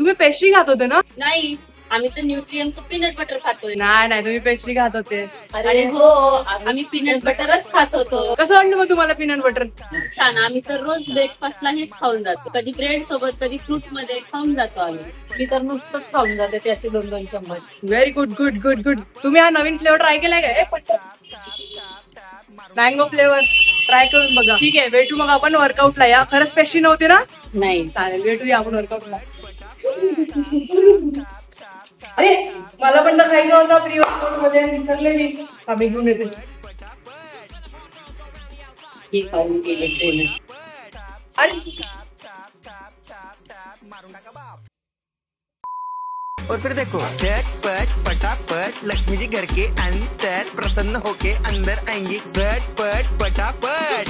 तुम्ही पेस्ट्री खात होते ना? नाही, आम्ही तर न्यूट्रियमचं पीनट बटर खातोय. नाही तुम्ही पेस्ट्री खात होते. अरे हो, आम्ही पीनट बटरच खात होतो. कसं वाटलं मग तुम्हाला पीनट बटर? खूप छान. आम्ही तर रोज ब्रेकफास्टला हेच खाऊन जातो. कधी ब्रेड सोबत, कधी फ्रूट मध्ये खाऊन जातो आम्ही. मी तर नुसतंच खाऊन जाते त्याचे 2-2 चम्मच. Very good good good good. तुम्ही हा नवीन फ्लेवर ट्राय केलाय का? मँगो फ्लेवर ट्राय करून बघा. ठीक आहे, भेटू मग आपण वर्कआउटला. या खरंच पेस्ट्री नव्हती ना? नाही, चालेल, भेटूया आपण वर्कआउटला. अरे मला पण तर खायचं होता प्री वर्कआउट मध्ये, विसरले मी. आम्ही घेऊन येते. हे खाऊन गेले ट्रेनर. अरे और फिर देखो झटपट पटापट लक्ष्मी जी घर के अंदर प्रसन्न होके अंदर आएंगी झटपट पटापट